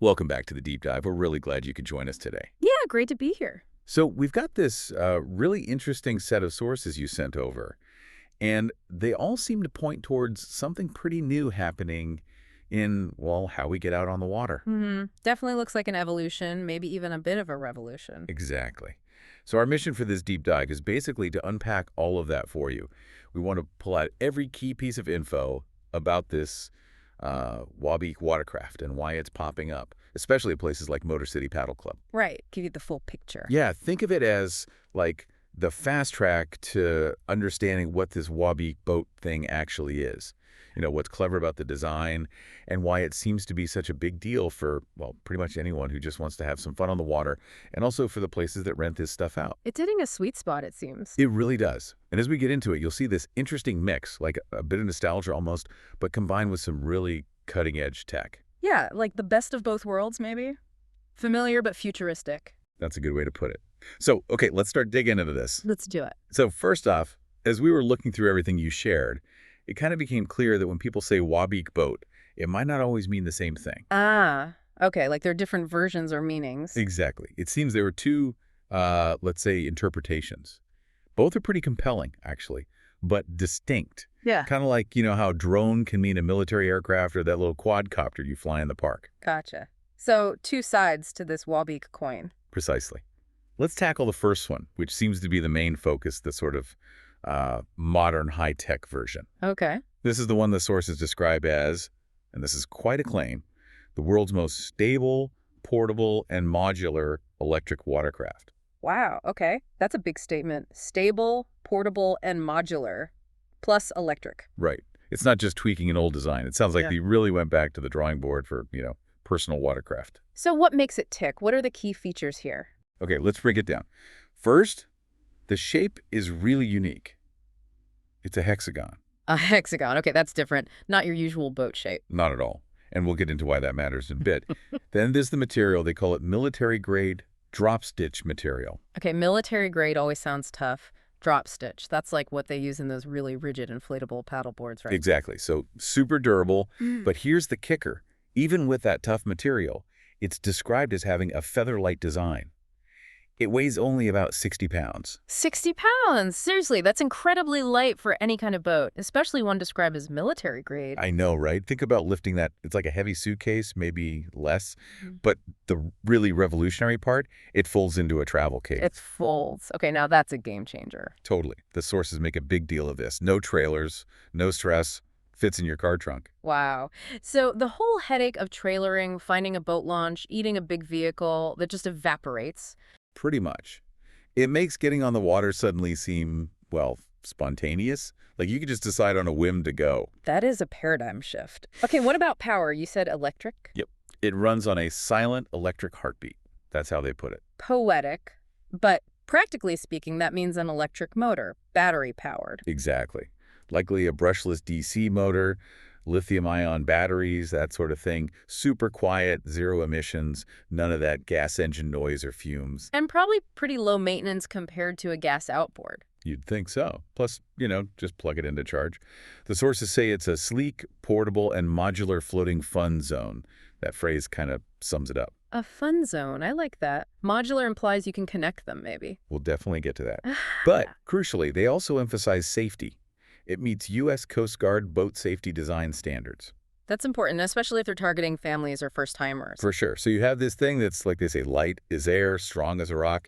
Welcome back to the Deep Dive. We're really glad you could join us today. Yeah, great to be here. So we've got this really interesting set of sources you sent over, and they all seem to point towards something pretty new happening in, well, how we get out on the water. Definitely looks like an evolution, maybe even a bit of a revolution. Exactly. So our mission for this deep dive is basically to unpack all of that for you. We want to pull out every key piece of info about this Wabeek Watercraft and why it's popping up, especially at places like Motor City Paddle Club. Right, give you the full picture. Yeah, think of it as like the fast track to understanding what this Wabeek boat thing actually is. You know, what's clever about the design and why it seems to be such a big deal for, well, pretty much anyone who just wants to have some fun on the water, and also for the places that rent this stuff out. It's hitting a sweet spot, it seems. It really does. And as we get into it, you'll see this interesting mix, like a bit of nostalgia almost, but combined with some really cutting-edge tech. Yeah, like the best of both worlds, maybe? Familiar but futuristic. That's a good way to put it. So, okay, let's start digging into this. Let's do it. So first off, as we were looking through everything you shared, it kind of became clear that when people say Wabeek boat, it might not always mean the same thing. Ah, okay, like there are different versions or meanings. Exactly. It seems there were two, let's say, interpretations. Both are pretty compelling, actually, but distinct. Yeah. Kind of like, you know, how drone can mean a military aircraft or that little quadcopter you fly in the park. Gotcha. So, two sides to this Wabeek coin. Precisely. Let's tackle the first one, which seems to be the main focus, the sort of modern high-tech version. Okay. This is the one the sources describe as, and this is quite a claim, the world's most stable, portable, and modular electric watercraft. Wow, okay. That's a big statement. Stable, portable, and modular, plus electric. Right. It's not just tweaking an old design. It sounds like they really went back to the drawing board for, you know, personal watercraft. So what makes it tick? What are the key features here? Okay, let's break it down. First, the shape is really unique. It's a hexagon. A hexagon. Okay, that's different. Not your usual boat shape. Not at all. And we'll get into why that matters in a bit. Then there's the material. They call it military-grade drop stitch material. Okay, military grade always sounds tough. Drop stitch. That's like what they use in those really rigid inflatable paddle boards, right? Exactly. So super durable. But here's the kicker. Even with that tough material, it's described as having a feather-light design. It weighs only about 60 pounds. 60 pounds! Seriously, that's incredibly light for any kind of boat, especially one described as military grade. I know, right? Think about lifting that. It's like a heavy suitcase, maybe less. But the really revolutionary part, it folds into a travel case. It folds. Okay, now that's a game changer. Totally. The sources make a big deal of this. No trailers, no stress, fits in your car trunk. Wow. So the whole headache of trailering, finding a boat launch, eating a big vehicle that just evaporates. Pretty much. It makes getting on the water suddenly seem, well, spontaneous. Like you could just decide on a whim to go. That is a paradigm shift. Okay, what about power? You said electric? Yep. It runs on a silent electric heartbeat. That's how they put it. Poetic, but practically speaking, that means an electric motor, battery-powered. Exactly. Likely a brushless DC motor, lithium-ion batteries, that sort of thing. Super quiet, zero emissions, none of that gas engine noise or fumes. And probably pretty low maintenance compared to a gas outboard. You'd think so. Plus, you know, just plug it into charge. The sources say it's a sleek, portable, and modular floating fun zone. That phrase kind of sums it up. A fun zone. I like that. Modular implies you can connect them, maybe. We'll definitely get to that. But, crucially, they also emphasize safety. It meets U.S. Coast Guard boat safety design standards. That's important, especially if they're targeting families or first-timers. For sure. So you have this thing that's, like they say, light as air, strong as a rock.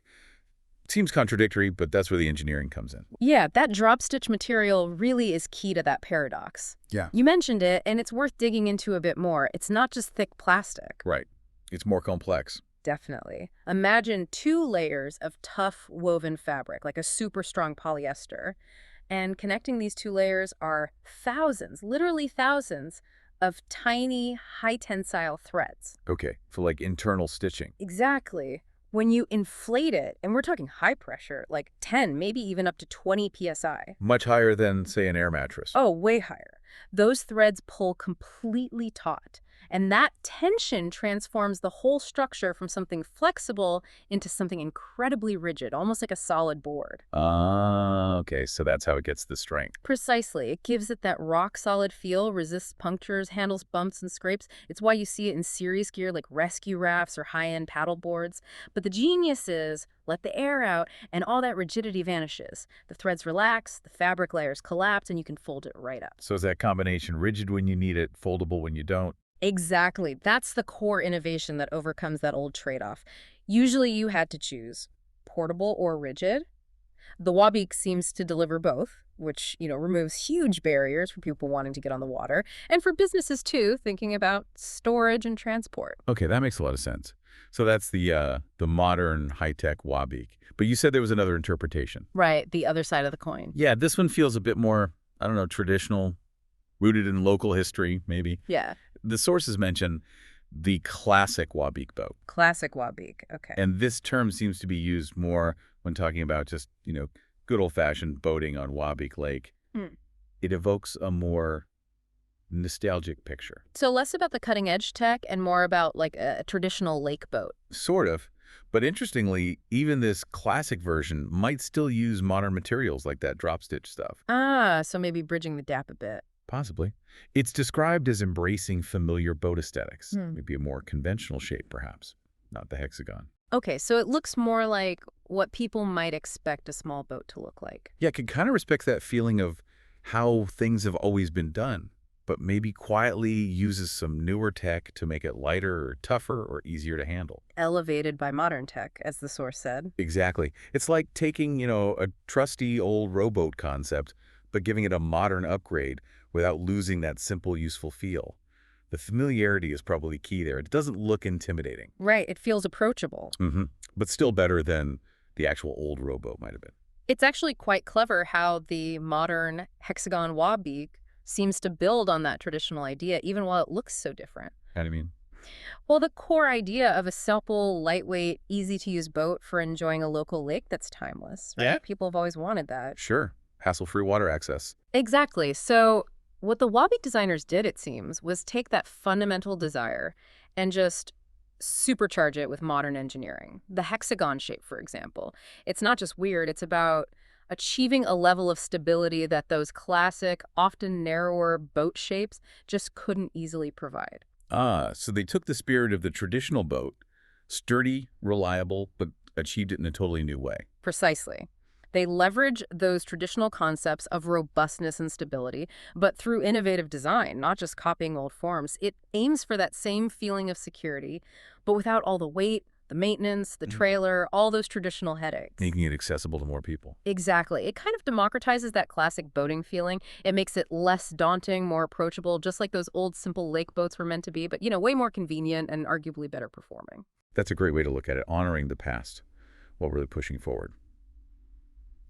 Seems contradictory, but that's where the engineering comes in. Yeah, that drop stitch material really is key to that paradox. Yeah. You mentioned it, and it's worth digging into a bit more. It's not just thick plastic. Right. It's more complex. Definitely. Imagine 2 layers of tough woven fabric, like a super strong polyester. And connecting these 2 layers are thousands, literally thousands, of tiny, high-tensile threads. Okay, for like internal stitching. Exactly. When you inflate it, and we're talking high pressure, like 10, maybe even up to 20 psi. Much higher than, say, an air mattress. Oh, way higher. Those threads pull completely taut. And that tension transforms the whole structure from something flexible into something incredibly rigid, almost like a solid board. Ah, okay, so that's how it gets the strength. Precisely. It gives it that rock-solid feel, resists punctures, handles bumps and scrapes. It's why you see it in serious gear like rescue rafts or high-end paddle boards. But the genius is, let the air out, and all that rigidity vanishes. The threads relax, the fabric layers collapse, and you can fold it right up. So is that combination rigid when you need it, foldable when you don't? Exactly. That's the core innovation that overcomes that old trade-off. Usually you had to choose portable or rigid. The Wabeek seems to deliver both, which, removes huge barriers for people wanting to get on the water, and for businesses too, thinking about storage and transport. Okay, that makes a lot of sense. So that's the modern high-tech Wabeek. But you said there was another interpretation. Right, the other side of the coin. Yeah, this one feels a bit more, I don't know, traditional, rooted in local history, maybe. Yeah, The sources mention the classic Wabeek boat. classic Wabeek. Okay. And this term seems to be used more when talking about just, good old-fashioned boating on Wabeek Lake. Hmm. It evokes a more nostalgic picture. So less about the cutting edge tech and more about like a traditional lake boat. Sort of. But interestingly, even this classic version might still use modern materials like that drop stitch stuff. Ah, so maybe bridging the gap a bit. Possibly. It's described as embracing familiar boat aesthetics. Hmm. Maybe a more conventional shape, perhaps. Not the hexagon. Okay, so it looks more like what people might expect a small boat to look like. Yeah, it can kind of respect that feeling of how things have always been done, but maybe quietly uses some newer tech to make it lighter or tougher or easier to handle. Elevated by modern tech, as the source said. Exactly. It's like taking, a trusty old rowboat concept, but giving it a modern upgrade without losing that simple, useful feel. The familiarity is probably key there. It doesn't look intimidating. Right, it feels approachable. But still better than the actual old rowboat might have been. It's actually quite clever how the modern hexagon Wabeek seems to build on that traditional idea, even while it looks so different. How do you mean? Well, the core idea of a simple, lightweight, easy-to-use boat for enjoying a local lake that's timeless, right? Yeah. People have always wanted that. Sure. Hassle-free water access. Exactly. So what the Wabeek designers did, it seems, was take that fundamental desire and just supercharge it with modern engineering. The hexagon shape, for example. It's not just weird, it's about achieving a level of stability that those classic, often narrower boat shapes just couldn't easily provide. Ah, so they took the spirit of the traditional boat, sturdy, reliable, but achieved it in a totally new way. Precisely. They leverage those traditional concepts of robustness and stability, but through innovative design, not just copying old forms. It aims for that same feeling of security, but without all the weight, the maintenance, the trailer, all those traditional headaches. Making it accessible to more people. Exactly. It kind of democratizes that classic boating feeling. It makes it less daunting, more approachable, just like those old simple lake boats were meant to be, but, way more convenient and arguably better performing. That's a great way to look at it, honoring the past while really pushing forward.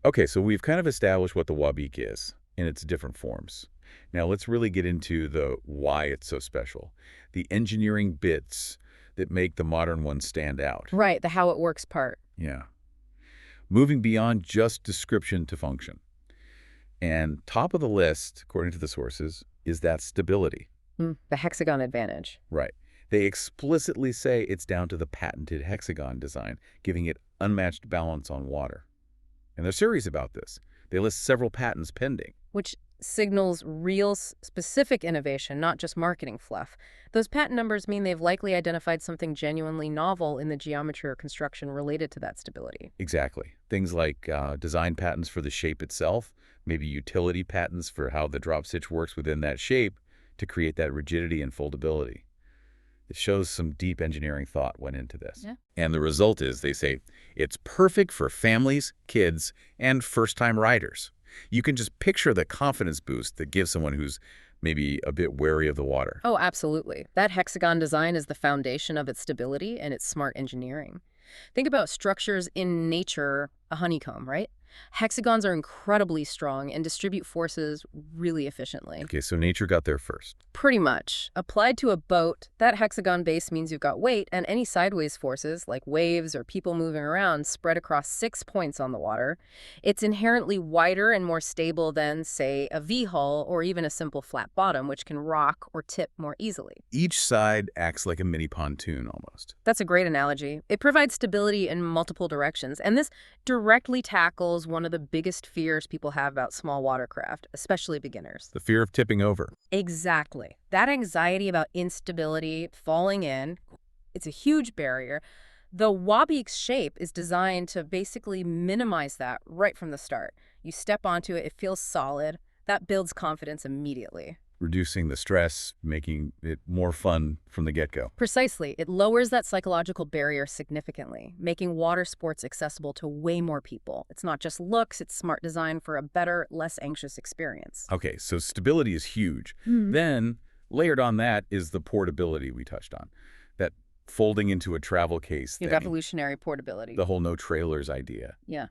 Okay, so we've kind of established what the Wabeek is in its different forms. Now let's really get into the why it's so special. The engineering bits that make the modern ones stand out. Right, the how it works part. Yeah. Moving beyond just description to function. And top of the list, according to the sources, is that stability. The hexagon advantage. Right. They explicitly say it's down to the patented hexagon design, giving it unmatched balance on water. And they're serious about this. They list several patents pending. Which signals real specific innovation, not just marketing fluff. Those patent numbers mean they've likely identified something genuinely novel in the geometry or construction related to that stability. Exactly. Things like design patents for the shape itself, maybe utility patents for how the drop stitch works within that shape to create that rigidity and foldability. It shows some deep engineering thought went into this. Yeah. And the result is, they say, it's perfect for families, kids, and first-time riders. You can just picture the confidence boost that gives someone who's maybe a bit wary of the water. Oh, absolutely. That hexagon design is the foundation of its stability and its smart engineering. Think about structures in nature, a honeycomb, right? Hexagons are incredibly strong and distribute forces really efficiently. Okay, so nature got there first. Pretty much. Applied to a boat, that hexagon base means you've got weight, and any sideways forces, like waves or people moving around, spread across 6 points on the water. It's inherently wider and more stable than, say, a V-hull or even a simple flat bottom, which can rock or tip more easily. Each side acts like a mini pontoon almost. That's a great analogy. It provides stability in multiple directions, and this directly tackles one of the biggest fears people have about small watercraft, especially beginners. The fear of tipping over. Exactly. That anxiety about instability, falling in, it's a huge barrier. The Wabeek's shape is designed to basically minimize that right from the start. You step onto it, it feels solid. That builds confidence immediately. Reducing the stress, making it more fun from the get-go. Precisely. It lowers that psychological barrier significantly, making water sports accessible to way more people. It's not just looks, it's smart design for a better, less anxious experience. Okay, so stability is huge. Then, layered on that is the portability we touched on. That folding into a travel case thing. Revolutionary portability. The whole no trailers idea. Yeah.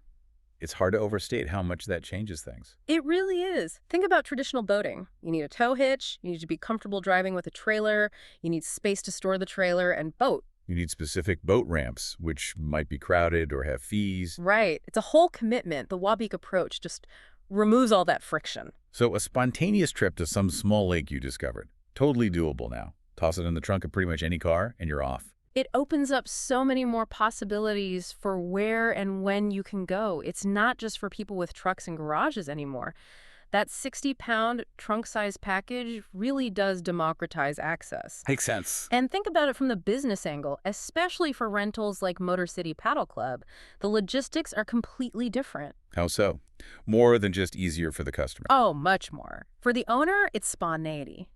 It's hard to overstate how much that changes things. It really is. Think about traditional boating. You need a tow hitch, you need to be comfortable driving with a trailer, you need space to store the trailer and boat. You need specific boat ramps, which might be crowded or have fees. Right. It's a whole commitment. The Wabeek approach just removes all that friction. So a spontaneous trip to some small lake you discovered. Totally doable now. Toss it in the trunk of pretty much any car and you're off. It opens up so many more possibilities for where and when you can go. It's not just for people with trucks and garages anymore. That 60-pound trunk-size package really does democratize access. Makes sense. And think about it from the business angle, especially for rentals like Motor City Paddle Club. The logistics are completely different. How so? More than just easier for the customer. Oh, much more. For the owner, it's spontaneity.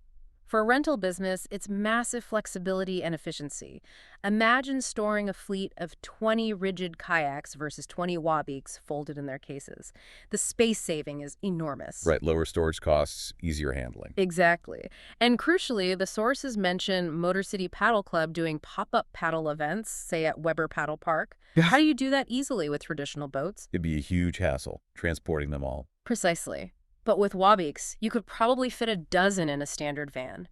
For a rental business, it's massive flexibility and efficiency. Imagine storing a fleet of 20 rigid kayaks versus 20 Wabeeks folded in their cases. The space saving is enormous. Right, lower storage costs, easier handling. Exactly. And crucially, the sources mention Motor City Paddle Club doing pop-up paddle events, say at Weber Paddle Park. Yeah. How do you do that easily with traditional boats? It'd be a huge hassle, transporting them all. Precisely. But with Wabeeks, you could probably fit a dozen in a standard van.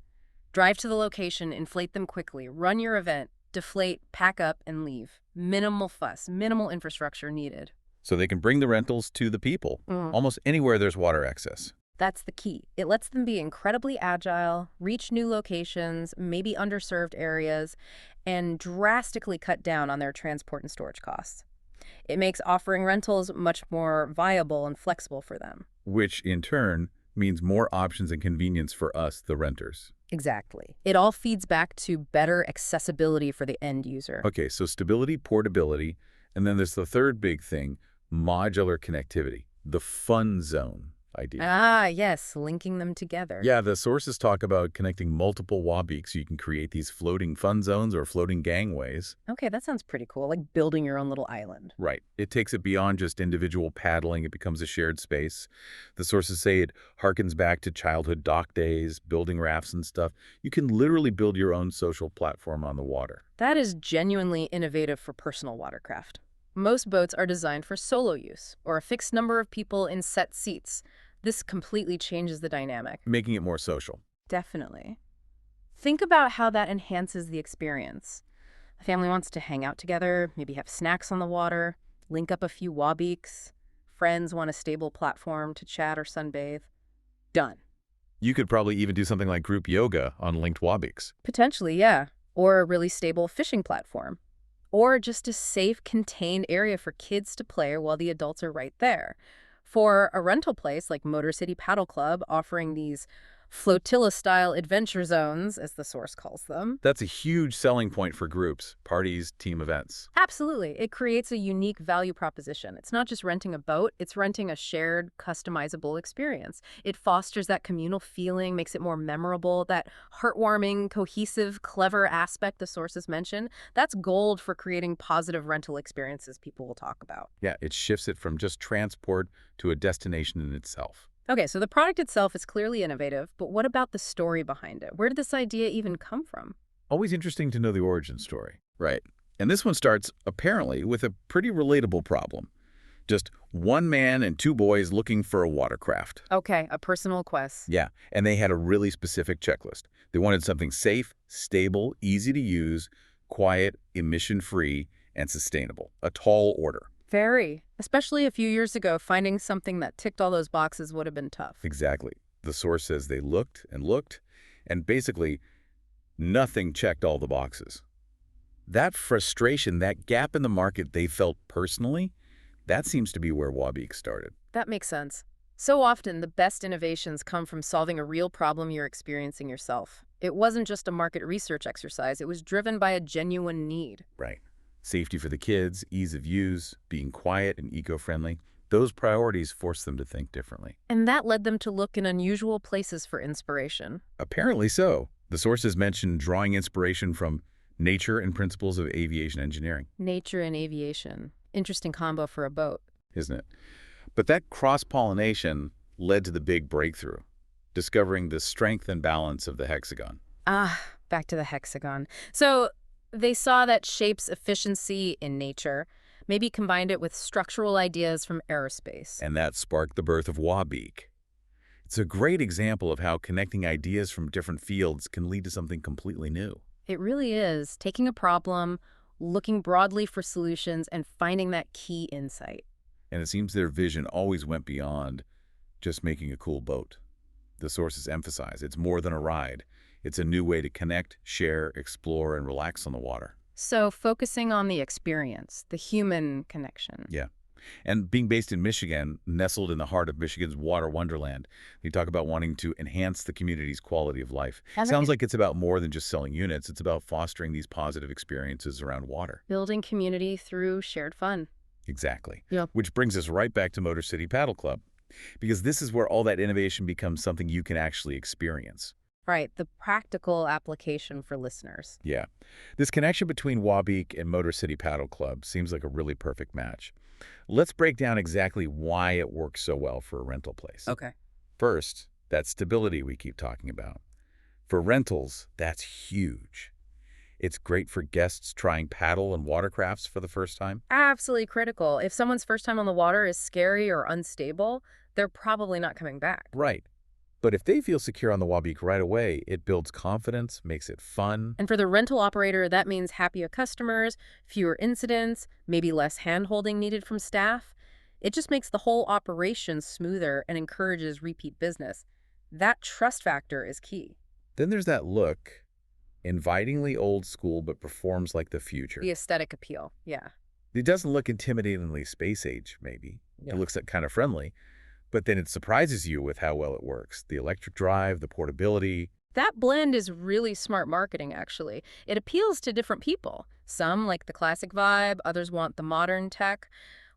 Drive to the location, inflate them quickly, run your event, deflate, pack up, and leave. Minimal fuss, minimal infrastructure needed. So they can bring the rentals to the people, almost anywhere there's water access. That's the key. It lets them be incredibly agile, reach new locations, maybe underserved areas, and drastically cut down on their transport and storage costs. It makes offering rentals much more viable and flexible for them. Which, in turn, means more options and convenience for us, the renters. Exactly. It all feeds back to better accessibility for the end user. Okay, so stability, portability, and then there's the third big thing, modular connectivity, the fun zone idea. Ah, yes, linking them together. Yeah, the sources talk about connecting multiple Wabeeks so you can create these floating fun zones or floating gangways. Okay, that sounds pretty cool, like building your own little island. Right. It takes it beyond just individual paddling. It becomes a shared space. The sources say it harkens back to childhood dock days, building rafts and stuff. You can literally build your own social platform on the water. That is genuinely innovative for personal watercraft. Most boats are designed for solo use, or a fixed number of people in set seats. This completely changes the dynamic. Making it more social. Definitely. Think about how that enhances the experience. A family wants to hang out together, maybe have snacks on the water, link up a few Wabeeks. Friends want a stable platform to chat or sunbathe. Done. You could probably even do something like group yoga on linked Wabeeks. Potentially, yeah. Or a really stable fishing platform. Or just a safe, contained area for kids to play while the adults are right there. For a rental place like Motor City Paddle Club offering these flotilla-style adventure zones, as the source calls them. That's a huge selling point for groups, parties, team events. Absolutely. It creates a unique value proposition. It's not just renting a boat, it's renting a shared, customizable experience. It fosters that communal feeling, makes it more memorable, that heartwarming, cohesive, clever aspect the sources mention. That's gold for creating positive rental experiences people will talk about. Yeah, it shifts it from just transport to a destination in itself. Okay, so the product itself is clearly innovative, but what about the story behind it? Where did this idea even come from? Always interesting to know the origin story. Right. And this one starts, apparently, with a pretty relatable problem. Just one man and two boys looking for a watercraft. Okay, a personal quest. Yeah, and they had a really specific checklist. They wanted something safe, stable, easy to use, quiet, emission-free, and sustainable. A tall order. Very. Especially a few years ago, finding something that ticked all those boxes would have been tough. Exactly. The source says they looked, and basically nothing checked all the boxes. That frustration, that gap in the market they felt personally, that seems to be where Wabeek started. That makes sense. So often, the best innovations come from solving a real problem you're experiencing yourself. It wasn't just a market research exercise. It was driven by a genuine need. Right. Safety for the kids, ease of use, being quiet and eco-friendly, those priorities forced them to think differently. And that led them to look in unusual places for inspiration. Apparently so. The sources mentioned drawing inspiration from nature and principles of aviation engineering. Nature and aviation. Interesting combo for a boat. Isn't it? But that cross-pollination led to the big breakthrough, discovering the strength and balance of the hexagon. Ah, back to the hexagon. So they saw that shape's efficiency in nature, maybe combined it with structural ideas from aerospace. And that sparked the birth of Wabeek. It's a great example of how connecting ideas from different fields can lead to something completely new. It really is taking a problem, looking broadly for solutions, and finding that key insight. And it seems their vision always went beyond just making a cool boat. The sources emphasize it's more than a ride. It's a new way to connect, share, explore, and relax on the water. So focusing on the experience, the human connection. Yeah. And being based in Michigan, nestled in the heart of Michigan's water wonderland, they talk about wanting to enhance the community's quality of life. Sounds like it's about more than just selling units. It's about fostering these positive experiences around water. Building community through shared fun. Exactly. Yep. Which brings us right back to Motor City Paddle Club, because this is where all that innovation becomes something you can actually experience. Right, the practical application for listeners. Yeah. This connection between Wabeek and Motor City Paddle Club seems like a really perfect match. Let's break down exactly why it works so well for a rental place. Okay. First, that stability we keep talking about. For rentals, that's huge. It's great for guests trying paddle and watercrafts for the first time. Absolutely critical. If someone's first time on the water is scary or unstable, they're probably not coming back. Right. But if they feel secure on the Wabeek right away, it builds confidence, makes it fun. And for the rental operator, that means happier customers, fewer incidents, maybe less hand-holding needed from staff. It just makes the whole operation smoother and encourages repeat business. That trust factor is key. Then there's that look, invitingly old school but performs like the future. The aesthetic appeal, yeah. It doesn't look intimidatingly space age, maybe. Yeah. It looks kind of friendly. But then it surprises you with how well it works. The electric drive, the portability. That blend is really smart marketing, actually. It appeals to different people. Some like the classic vibe, others want the modern tech.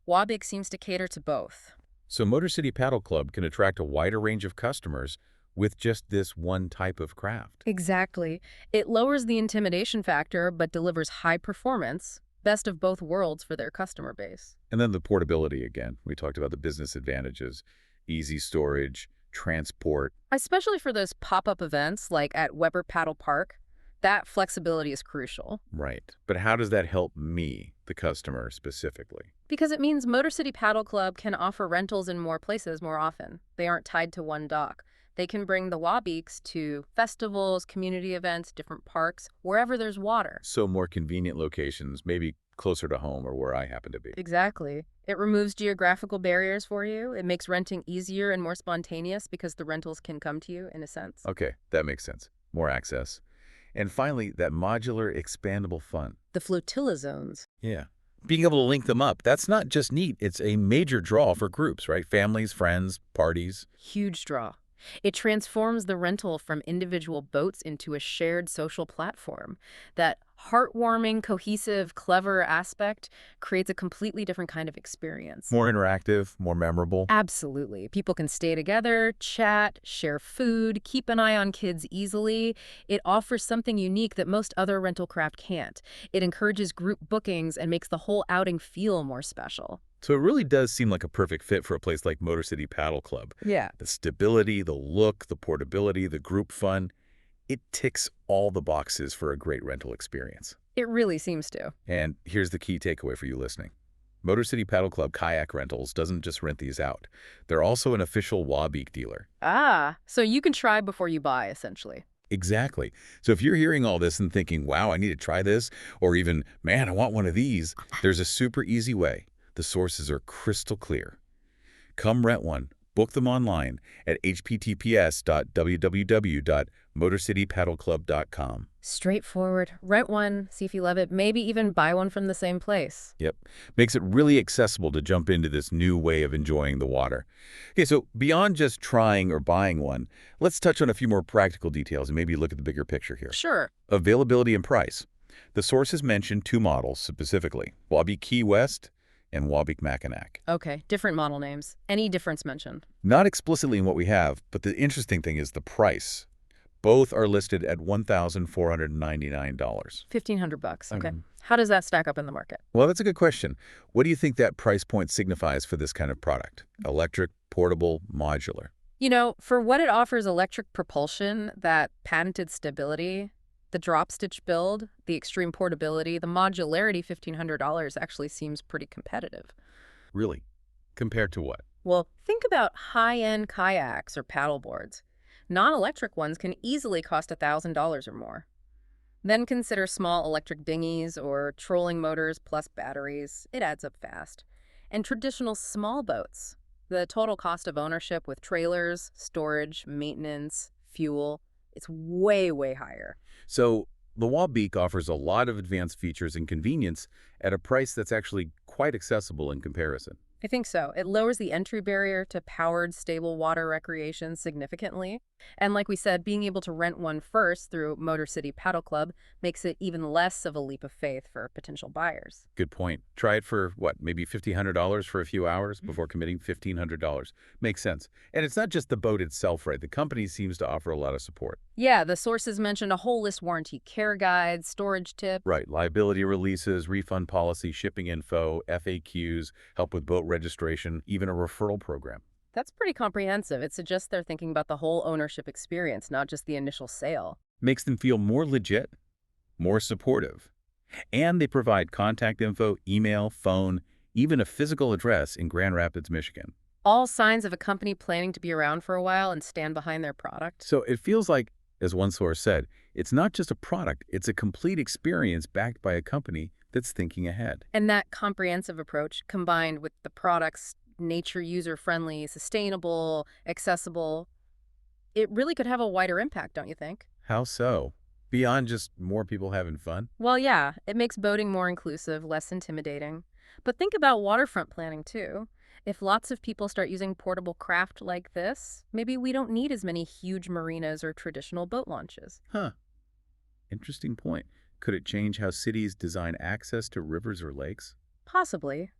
Wabeek seems to cater to both. So Motor City Paddle Club can attract a wider range of customers with just this one type of craft. Exactly. It lowers the intimidation factor, but delivers high performance, best of both worlds for their customer base. And then the portability again. We talked about the business advantages, easy storage, transport. Especially for those pop-up events like at Weber Paddle Park, that flexibility is crucial. Right. But how does that help me, the customer, specifically? Because it means Motor City Paddle Club can offer rentals in more places more often. They aren't tied to one dock. They can bring the Wabeeks to festivals, community events, different parks, wherever there's water. So more convenient locations, maybe closer to home or where I happen to be. Exactly. It removes geographical barriers for you. It makes renting easier and more spontaneous because the rentals can come to you, in a sense. Okay, that makes sense. More access. And finally, that modular, expandable fun. The flotilla zones. Yeah. Being able to link them up, that's not just neat. It's a major draw for groups, right? Families, friends, parties. Huge draw. It transforms the rental from individual boats into a shared social platform. That heartwarming, cohesive, clever aspect creates a completely different kind of experience. More interactive, more memorable. Absolutely. People can stay together, chat, share food, keep an eye on kids easily. It offers something unique that most other rental craft can't. It encourages group bookings and makes the whole outing feel more special. So it really does seem like a perfect fit for a place like Motor City Paddle Club. Yeah. The stability, the look, the portability, the group fun. It ticks all the boxes for a great rental experience. It really seems to. And here's the key takeaway for you listening. Motor City Paddle Club Kayak Rentals doesn't just rent these out. They're also an official Wabeek dealer. Ah, so you can try before you buy, essentially. Exactly. So if you're hearing all this and thinking, wow, I need to try this, or even, man, I want one of these, there's a super easy way. The sources are crystal clear. Come rent one. Book them online at https://www.motorcitypaddleclub.com. Straightforward. Rent one, see if you love it, maybe even buy one from the same place. Yep. Makes it really accessible to jump into this new way of enjoying the water. Okay, so beyond just trying or buying one, let's touch on a few more practical details and maybe look at the bigger picture here. Sure. Availability and price. The sources mention two models specifically, Wabeek Key West and Wabeek Mackinac. Okay, different model names. Any difference mentioned? Not explicitly in what we have, but the interesting thing is the price. Both are listed at $1,499. $1,500. Okay. How does that stack up in the market? Well, that's a good question. What do you think that price point signifies for this kind of product? Electric, portable, modular? You know, for what it offers, electric propulsion, that patented stability, the drop stitch build, the extreme portability, the modularity, $1,500 actually seems pretty competitive. Really? Compared to what? Well, think about high-end kayaks or paddleboards. Non-electric ones can easily cost $1,000 or more. Then consider small electric dinghies or trolling motors plus batteries. It adds up fast. And traditional small boats. The total cost of ownership with trailers, storage, maintenance, fuel, it's way, way higher. So the Wabeek offers a lot of advanced features and convenience at a price that's actually quite accessible in comparison. I think so. It lowers the entry barrier to powered, stable water recreation significantly. And like we said, being able to rent one first through Motor City Paddle Club makes it even less of a leap of faith for potential buyers. Good point. Try it for, what, maybe $1,500 for a few hours before committing $1,500. Makes sense. And it's not just the boat itself, right? The company seems to offer a lot of support. Yeah, the sources mentioned a whole list: warranty care guides, storage tips. Right. Liability releases, refund policy, shipping info, FAQs, help with boat registration, even a referral program. That's pretty comprehensive. It suggests they're thinking about the whole ownership experience, not just the initial sale. Makes them feel more legit, more supportive. And they provide contact info, email, phone, even a physical address in Grand Rapids, Michigan. All signs of a company planning to be around for a while and stand behind their product. So it feels like, as one source said, it's not just a product, it's a complete experience backed by a company that's thinking ahead. And that comprehensive approach, combined with the product's nature user-friendly, sustainable, accessible, it really could have a wider impact, don't you think? How so? Beyond just more people having fun? Well, yeah, it makes boating more inclusive, less intimidating. But think about waterfront planning, too. If lots of people start using portable craft like this, maybe we don't need as many huge marinas or traditional boat launches. Huh. Interesting point. Could it change how cities design access to rivers or lakes? Possibly.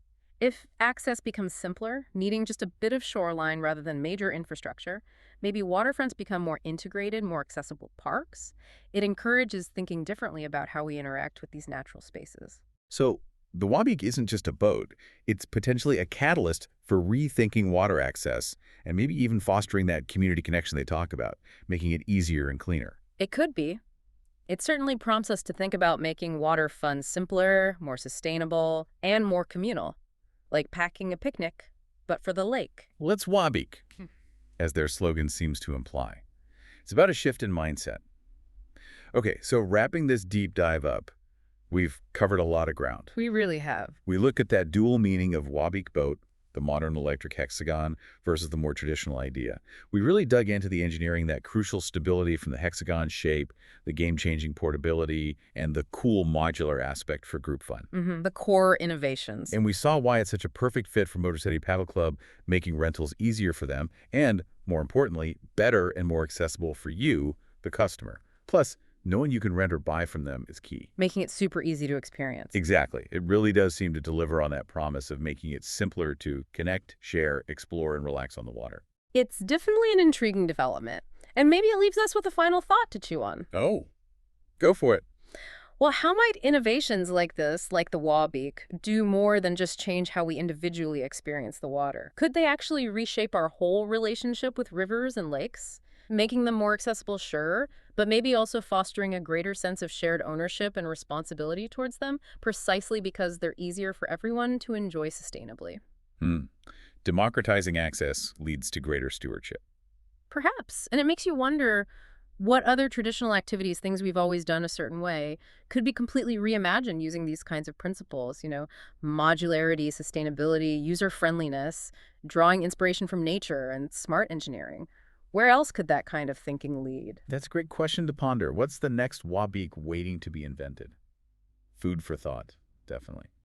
If access becomes simpler, needing just a bit of shoreline rather than major infrastructure, maybe waterfronts become more integrated, more accessible parks. It encourages thinking differently about how we interact with these natural spaces. So, the Wabeek isn't just a boat. It's potentially a catalyst for rethinking water access and maybe even fostering that community connection they talk about, making it easier and cleaner. It could be. It certainly prompts us to think about making water fun simpler, more sustainable, and more communal, like packing a picnic, but for the lake. Let's Wabeek, as their slogan seems to imply. It's about a shift in mindset. Okay, so wrapping this deep dive up, we've covered a lot of ground. We really have. We look at that dual meaning of Wabeek boat, the modern electric hexagon, versus the more traditional idea. We really dug into the engineering, that crucial stability from the hexagon shape, the game-changing portability, and the cool modular aspect for group fun. The core innovations. And we saw why it's such a perfect fit for Motor City Paddle Club, making rentals easier for them, and, more importantly, better and more accessible for you, the customer. Plus, knowing you can rent or buy from them is key. Making it super easy to experience. Exactly. It really does seem to deliver on that promise of making it simpler to connect, share, explore, and relax on the water. It's definitely an intriguing development. And maybe it leaves us with a final thought to chew on. Oh, go for it. Well, how might innovations like this, like the Wabeek, do more than just change how we individually experience the water? Could they actually reshape our whole relationship with rivers and lakes? Making them more accessible, sure, but maybe also fostering a greater sense of shared ownership and responsibility towards them, precisely because they're easier for everyone to enjoy sustainably. Hmm. Democratizing access leads to greater stewardship. Perhaps. And it makes you wonder what other traditional activities, things we've always done a certain way, could be completely reimagined using these kinds of principles, modularity, sustainability, user-friendliness, drawing inspiration from nature, and smart engineering. Where else could that kind of thinking lead? That's a great question to ponder. What's the next Wabeek waiting to be invented? Food for thought, definitely.